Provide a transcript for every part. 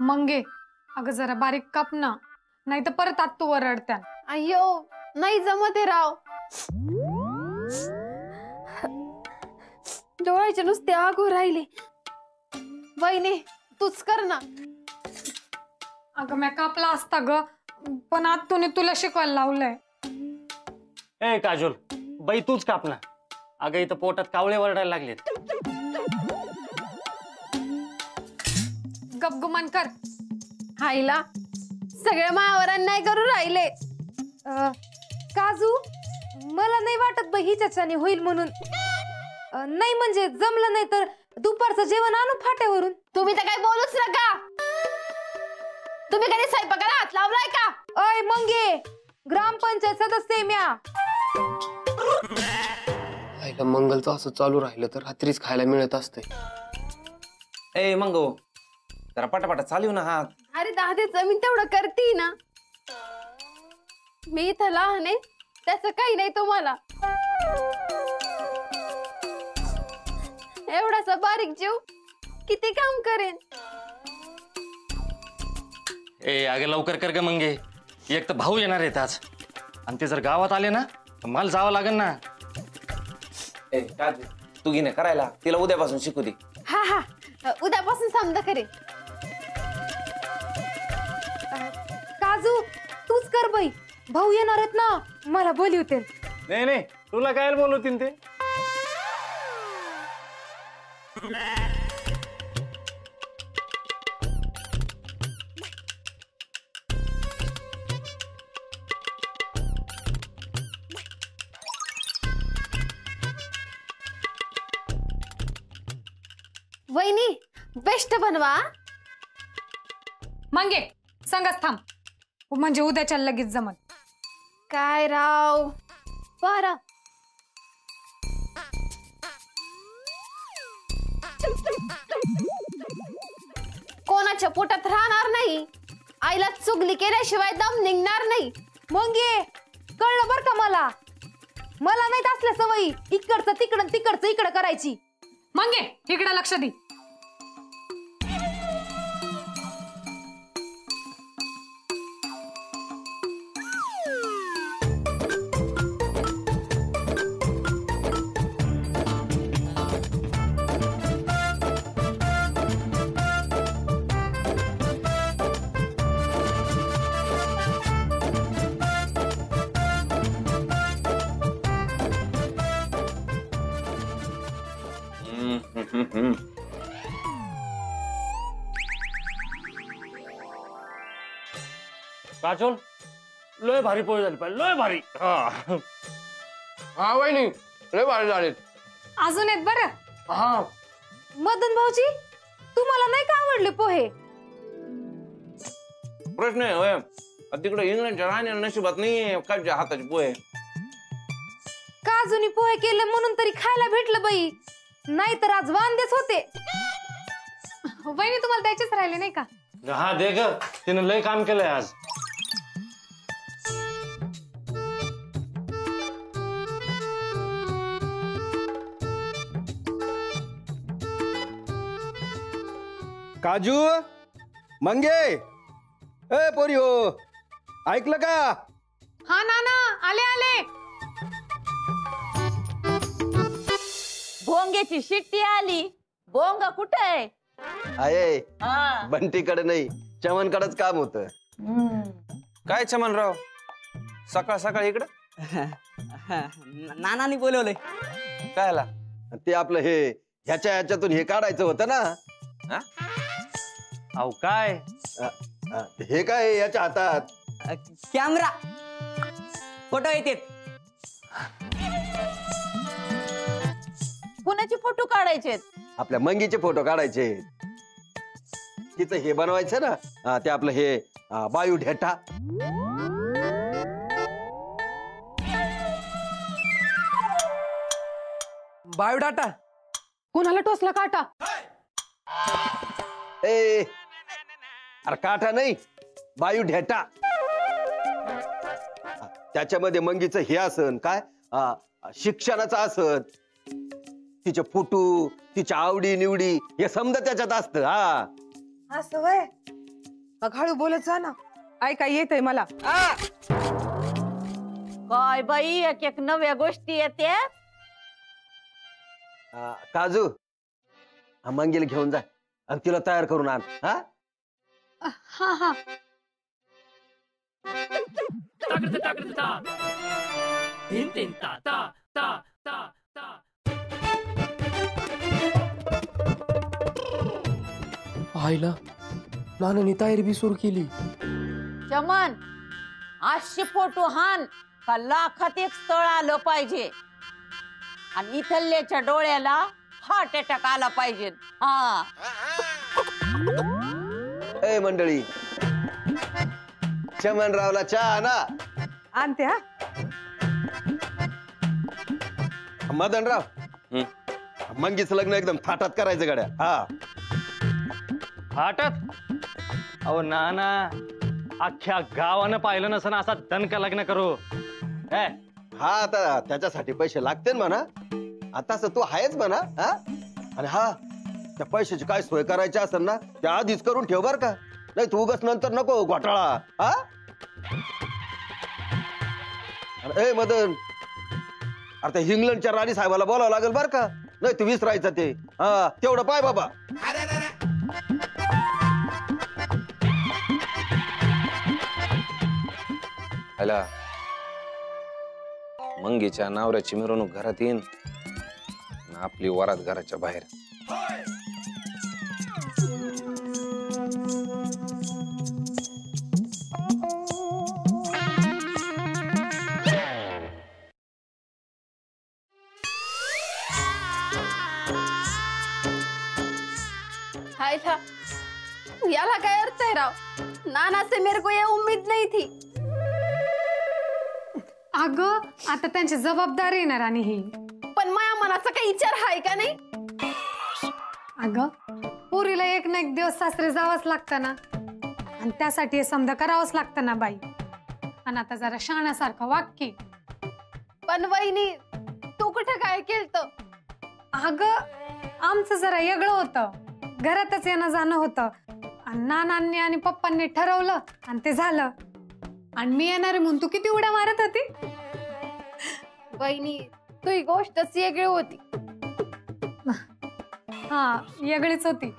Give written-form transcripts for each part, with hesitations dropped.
मंगे अगं जरा बारीक काप ना, नाही तर परत आत तू वरडत्या. अय्यो नाही जमते राव. डोळ्याचे नुसते आगू राहिले. वहिनी तूच कर ना. अगं मी कापला असता ग, पण आतून तुला शिकवायला लावलंय. ए काजोल, बाई तूच काप ना. अगं इथं पोटात कावळे वरडायला लागलेत. गपगुमान कर. हायला सगळ्या मायावरांना नाही करू राहिले. काजू मला नाही वाटत बाई हिच्याच्याने होईल म्हणून. नाही म्हणजे जमलं नाही तर दुपारचं जेवण आणू फाट्यावरून. तुम्ही तर काही बोलूच नका. तुम्ही कधी स्वयंपाकाला हात लावलाय का? अय मंगे, ग्रामपंचायत सदस्य म्या. आईला मंगलचं असं चालू राहिलं तर रात्रीच खायला मिळत असते. ए मंगो, जरा पटापटा चालू ना हात. अरे दादाच मी तेवढं करते ना. मी इथं लहान आहे त्याचं काही नाही तुम्हाला. एवढासा बारीक जीव किती काम करेन. ए अगं लवकर कर ग मंगे, एक तर भाऊ येणार आहेत आज, आणि ते जर गावात आले ना तर मला जावं लागेल ना. ए काजू, तू घे ना करायला, तिला उद्यापासून शिकू दे. हा हा उद्यापासून समजा करे. काजू तूच कर बाई, भाऊ येणार आहेत ना, मला बोलवते. नाही नाही, तुला काय बोलवतील ते. वहिनी बेस्ट बनवा. मंगे संगच थांब, म्हणजे उद्याच्या लगेच जमत. काय राव बरं. कोणाच्या पोटात राहणार नाही. आईला चुगली केल्याशिवाय दम निघणार नाही. मंगे कळलं बर का मला. मला नाही असल्या सवयी इकडचं तिकडं तिकडचं इकडं करायची. मंगे इकडे लक्ष दे. काजोल, लय भारी पोळी झाली पाहिजे, लय भारी. हा वहिनी, लय भारी झालेत. अजून आहेत बरं. हा मदन भाऊजी तुम्हाला नाही का आवडले पोहे? प्रश्न आहे होय, तिकडे इंग्लंडच्या राहण्या नशिबात नाहीये काजूच्या हाताचे पोहे. काजूनी पोहे केले म्हणून तरी खायला भेटलं बाई, नाहीतर आज वांदेच होते. वहिनी तुम्हाला द्यायचेच राहिले नाही का? हा दे ग, तिने लय काम केलंय आज. काजू, मंगे, ए पोरी हो, ऐकलं का? हा नाना आले आले. भोंग्याची शिट्टी आली. भोंगा कुठे आहे? आहे हा. बंटीकडे नाही, चमनकडेच काम होतं. काय चमनराव, सकाळ सकाळ इकडं नानानी बोलवलंय. काय आला? ते आपलं हे ह्याच्यातून हे काढायचं होतं ना. हा? अहो काय हे काय याच्या हातात? कॅमेरा फोटो येते. कुणाचे फोटो काढायचे? आपल्या मंगीचे फोटो काढायचे. तिचं हे बनवायचं ना, ते आपलं हे बायोडेटा. बायोडाटा कुणाला टोचला काटा? ए अरे काटा नाही, बायोडेटा. त्याच्यामध्ये मंगीचं हे असन काय, शिक्षणाचं असन, तिचे फोटो, तिच्या आवडी निवडी हे समजा त्याच्यात असतं. हा असं वय मग हळू बोलत जा ना, ऐका येतंय मला. काय बाई एक एक नव्या गोष्टी येते. काजू, हा मंगीला घेऊन जा आणि तिला तयार करून आण. हा हा हा. आईला नानानी तयारी बी सुरू केली. चमन 800 फोटो हान का लाखात एक स्थळ आलं पाहिजे आणि इथल्याच्या डोळ्याला हार्ट अटॅक आला पाहिजे. हा ए मंडळी, चमनरावला चहा ना. आणते. हा मदनराव, मंगीचं लग्न एकदम थाटात करायचं गड्या. हा हाटत अहो नाना, अख्ख्या गावानं पाहिलं नसं असा दणका लग्न करू. हा आता त्याच्यासाठी पैसे लागते म्हणा, आता तू आहेच म्हणा. हा आणि हा त्या पैशाची काय सोय करायची असेल ना त्या आधीच करून ठेव बर का, नाही तू उगाच नंतर नको घोटाळा. हा ए मदन, अरे त्या इंग्लंडच्या राणी साहेबाला बोलावं लागेल बर का, नाही तू विसरायचं ते. हा तेवढं पाय बाबा. हॅला, मंगीच्या नवऱ्याची मिरवणूक घरात येईन आणि आपली वरात घराच्या बाहेर. हाय था याला काय अर्थ आहे राव? नाना से मेरे को ये उम्मीद नहीं थी. अगं आता त्यांची जबाबदारी येणार आणि ही. पण माया मनाचा काही विचार आहे का नाही? अगं पोरीला एक ना एक दिवस सासरे जावंच लागतं ना, आणि त्यासाठी हे समजा करावंच लागतं ना बाई. आणि आता जरा शहाण्यासारखं वाक्य. पण वहिनी तू कुठं काय केलतं? अगं आमचं जरा वेगळं होतं, घरातच येणं जाणं होतं. आणि नानांनी आणि पप्पांनी ठरवलं आणि ते झालं. आणि मी येणारे म्हणून तू किती उड्या मारत होती. वहिनी तू ही गोष्टच वेगळी होती. हा वेगळीच होती,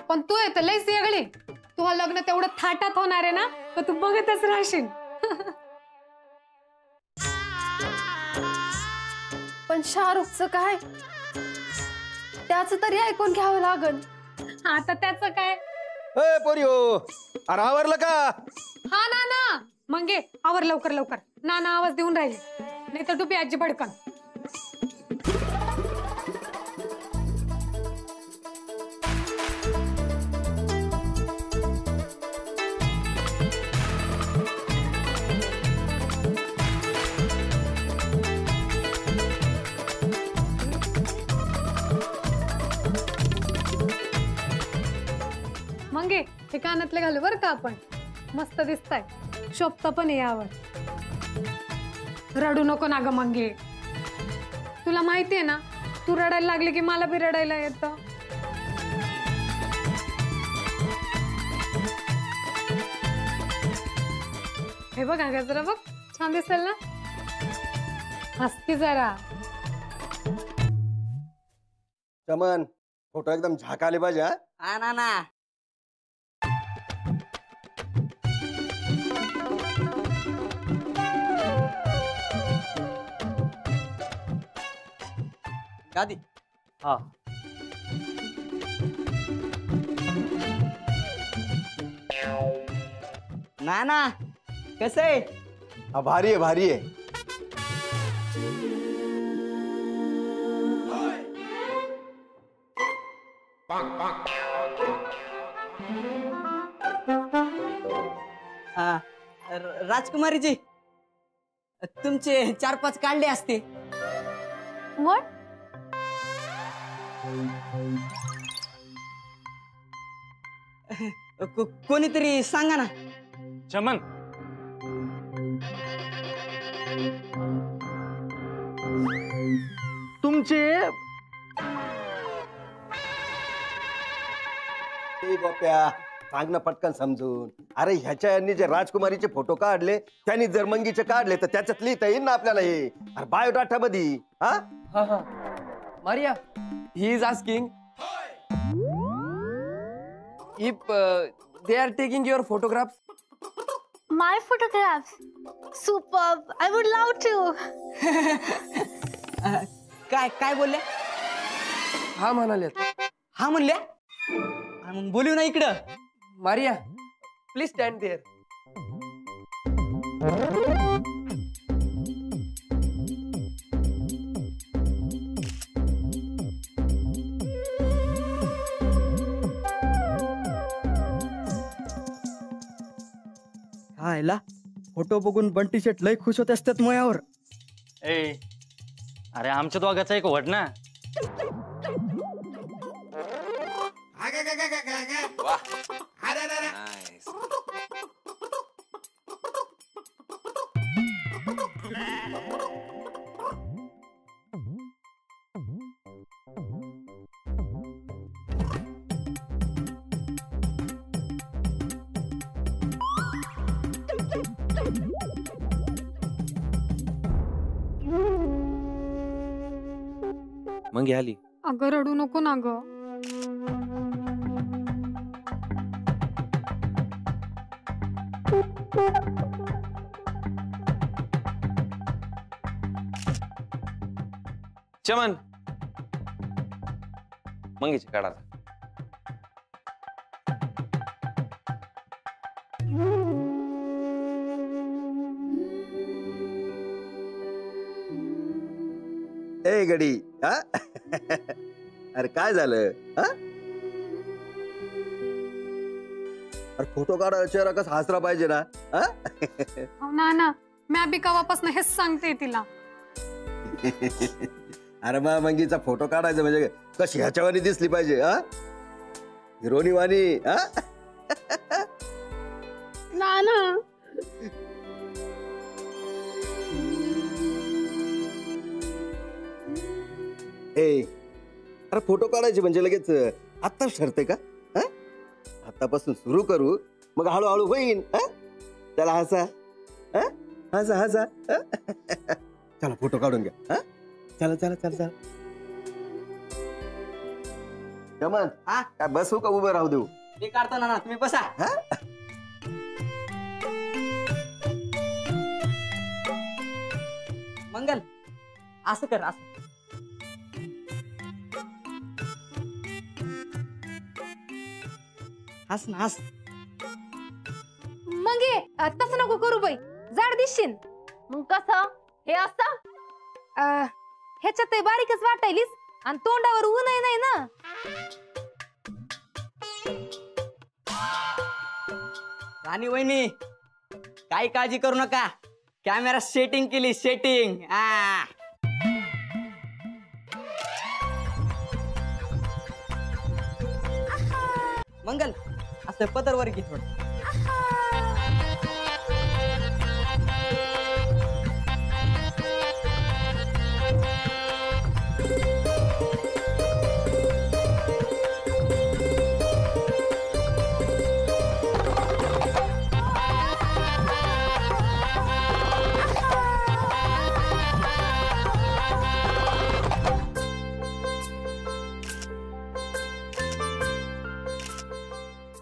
पण तू येत लईच वेगळी. तुझं लग्न तेवढं थाटात होणार आहे ना, तर तू बघतच राहशील. पण शाहरुखचं काय? त्याचं तरी ऐकून घ्यावं लागल. आता त्याचं काय? ए पोरियो, अरे आवरलं का? हा नाना, मग घे आवर लवकर लवकर. नाना आवाज देऊन राहिले, नाही तर टुपी आजी भडकन. मंगे हे कानातले घालू बरं का आपण, मस्त दिसताय. शोभता पण आहे यावर. रडू नको ना ग मंगे, तुला माहितीये ना तू रडायला लागली की मला बी रडायला येतं. हे बघ अगं जरा बघ, छान दिसेल ना. हसती जरा. चमन, फोटो एकदम झाकाले पाहिजे. हा नाना. दादी. हा नाना कसं आहे? हा भारी आहे, भारी आहे. राजकुमारीजी, तुमचे 4-5 काढले असते. मग कोणीतरी सांगा ना. चमन, तुमचे ए बाप्या, सांग ना पटकन समजून. अरे ह्याच्या यांनी जे राजकुमारीचे फोटो काढले त्यांनी जर मंगीचे काढले तर त्याच्यात लिहिता येईल ना आपल्याला हे. अरे बायोडाटा मध्ये. हा Maria, he is asking if they are taking your photographs. My photographs. Superb. I would love to. काय काय बोलल्या? हा म्हणाल्यात. हा म्हणल्या? मग बोलू ना इकडं. Maria, please stand there. हायला फोटो बघून बंटी शेट लय खुश होत असतात मोयावर. ए अरे आमच्या दोघाचा एक वड ना. मंगी आली. अगं रडू नको ना ग. चमन मंगीचे काढा. ए गडी. हा अरे काय झालं? हा अरे फोटो काढा चेहरा कसा हसरा पाहिजे ना. ना मी बी कवापासून हेच सांगते तिला. अरे मग मंगीचा फोटो काढायचा म्हणजे कशी ह्याच्यावानी दिसली पाहिजे. हा हिरोनी वाणी. हा नाना. ए अरे फोटो काढायचे म्हणजे लगेच आत्ताच ठरते का? आतापासून सुरू करू मग हळूहळू होईन. चला हसा. हसा हसा. चला फोटो काढून घ्या. चला चला चला चला. चमन काय बसू का उभं राहू देऊ? मी काढतो ना, तुम्ही बसा. मंगल असं कर, असं. हस ना हस. मग तसं नको करू बाई, जाड दिसशील. मग कसं हे असं? ह्याच्यात ते बारीकच वाटायलीस आणि तोंडावर ऊन नाही ना. राणी वहिनी काही काळजी करू नका, कॅमेरा सेटिंग केली, सेटिंग. मंगल असं पदरवर घे थोडं.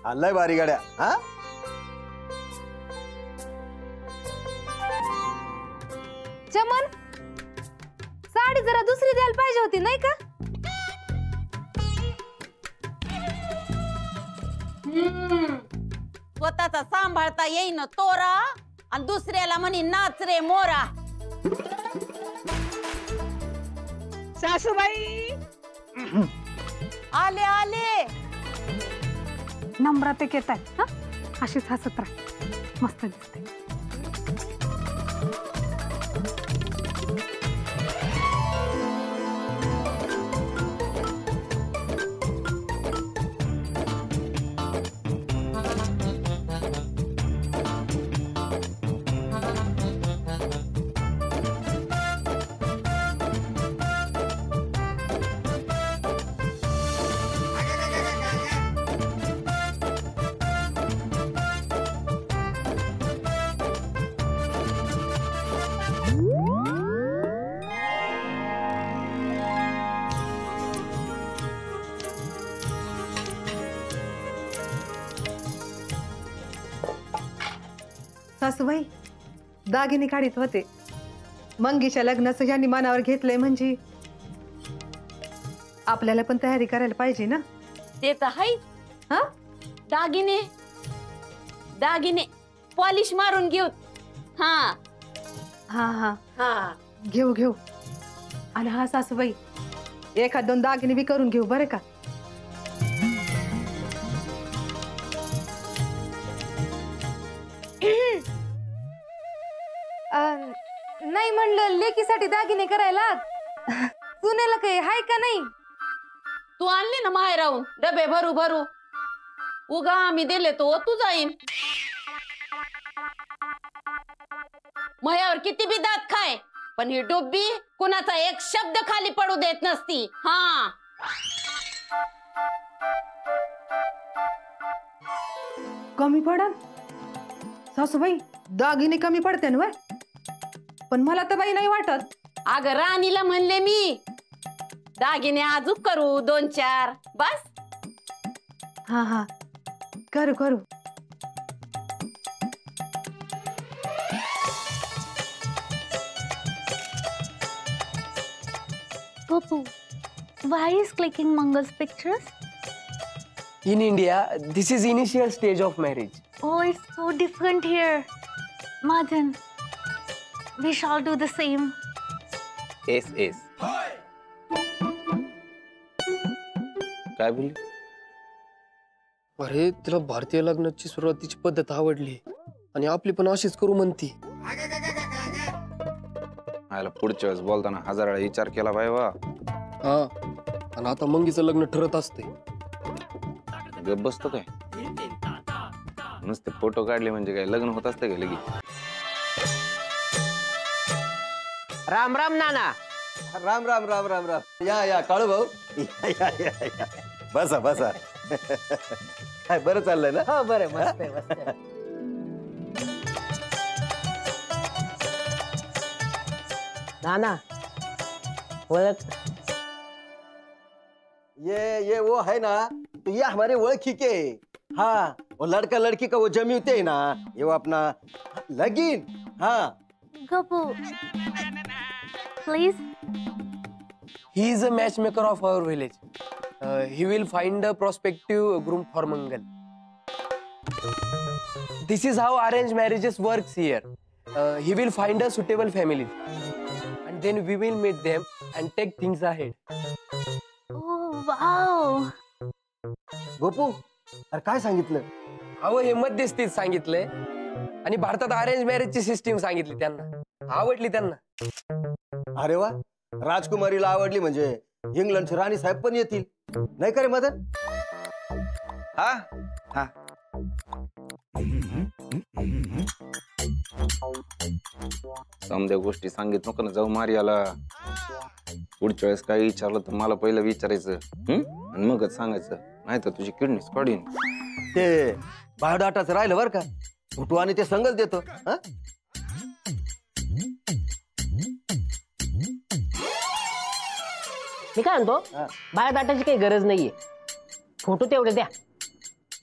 आलाय बारी गाड्या. हा चमन साडी जरा दुसरी द्यायला पाहिजे होती नाही का? स्वतःचा सांभाळता येईन तोरा आणि दुसऱ्याला म्हणी नाच रे मोरा. सासूबाई आले आले. नम्रात एक येत आहे. अशीच हसत राह, मस्त दिसते. सासूबाई दागिने काढीत होते. मंगीच्या लग्नाचं ज्यांनी मनावर घेतलंय म्हणजे आपल्याला पण तयारी करायला पाहिजे ना. ते तर हाय. हा दागिने दागिने पॉलिश मारून घेऊ. हा हा हा हा घेऊ घेऊ. आणि हा सासूबाई एखाद 2 दागिने बी करून घेऊ बरं का. नाही म्हणलं लेकीसाठी दागिने करायला सुनेला काही हाय का नाही. तू आणले ना माहेराहून डबे भरू भरू. उगा आम्ही दिले तो तू जाईन. मयावर किती बी दात खाय पण ही डुब्बी कुणाचा एक शब्द खाली पडू देत नसती. हा कमी पडन सासूबाई दागिने कमी पडते ना. पण मला तर बाई नाही वाटत. अगं राणीला म्हणले मी दागिने आजूक करू 2-4 बस. हा हा करू करू. Popu, why is clicking Mangal's pictures? In India, this is initial stage of marriage. Oh, it's so different here. Madan, we shall do the same. S S काय बोलली? अरे तिला भारतीय लग्नाची सुरुवातीची पद्धत आवडली आणि आपली पण अशीच करू म्हणती. आयला पुढच्या वेळेस बोलताना 1000 वेळा विचार केला पाहिजे वा. हा आणि आता मंगीचं लग्न ठरत असते. गप बसतो काय नुसते फोटो काढले म्हणजे काय लग्न होत असते काय लगेच. राम राम नाना. राम राम राम राम राम. या काळू भाऊ या. बसा बसा. काय बरं चाललंय ना. हो बरं मस्त आहे मस्त आहे. नाना ओळख. ये वो है ना तो ये हमारे ओळखी के. हाँ वो लड़का लड़की का वो जमी होते है ना ये वो अपना लगीन. हाँ Gabu, please. He is a matchmaker of our village. He will find a prospective groom for Mangal. This is how arranged marriages works here. He will find a suitable family, and then we will meet them and take things ahead. Oh, wow. Gopu अरे काय सांगितलं. अहो हे मध्यस्थीत सांगितलंय आणि भारतात arrange मॅरेजची system सांगितली त्यांना. आवडली त्यांना. अरे वा राजकुमारीला आवडली म्हणजे इंग्लंडचे राणी साहेब पण येतील नाही का रे मदन. हा हा समद्या गोष्टी सांगित नको ना जाऊ मारियाला. पुढच्या वेळेस काही विचारलं तर मला पहिलं विचारायचं आणि मगच सांगायचं नाही तर तुझी किडनीच काढीन. ते बायोडाटाचं राहिलं बरं का फोटो आणि ते संगच देतो. मी काय म्हणतो बायोडाटाची काही गरज नाहीये. फोटो तेवढे द्या.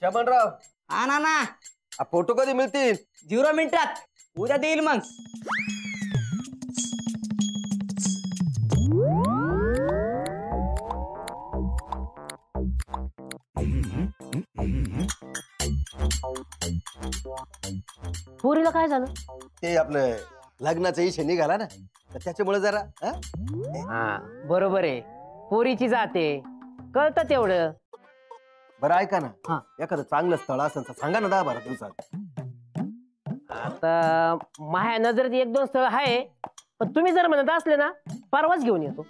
चमनराव हा नाना. फोटो कधी मिळतील. 0 मिनिटात उद्या देईल मग. पोरीला काय झालं. ते आपलं लग्नाचा इशे निघाला ना तर त्याच्यामुळे जरा हा बरोबर आहे. पोरीची जाते कळतं तेवढं. बरं ऐका ना हा. एखादं चांगलं स्थळ असेल तर सांगा ना 10-12 दिवसात. आता माझ्या नजरेत 1-2 स्थळ आहे पण तुम्ही जर म्हणत असले ना परवाच घेऊन येतो.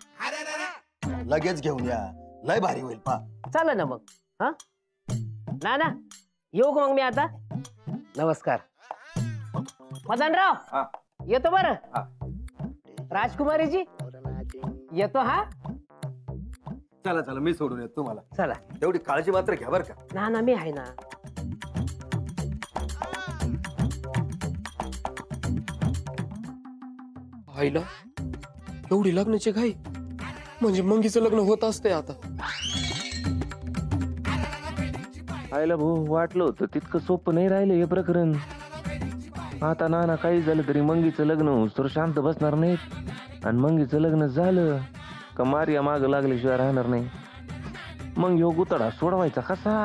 लगेच घेऊन या लय भारी होईल पा. चालेल ना मग. हा ना येऊ का मग मी आता. नमस्कार मदनराव. येतो बरं. राजकुमारीजी येतो. हा चला चला मी सोडून येतो तुम्हाला. चला तेवढी काळजी मात्र घ्या बरं का. ना मी आहे ना. आईला एवढी लग्नाची घाई म्हणजे मंगीचं लग्न होत असते आता. आयला भाऊ वाटलं होतं तितकं सोपं नाही राहिलं हे प्रकरण. आता नाना काही झालं तरी मंगीचं लग्न होऊस तर शांत बसणार नाहीत. आणि मंगीचं लग्न झालं का मारिया माग लागल्याशिवाय राहणार नाही. मग ह्यो गुतडा सोडवायचा कसा?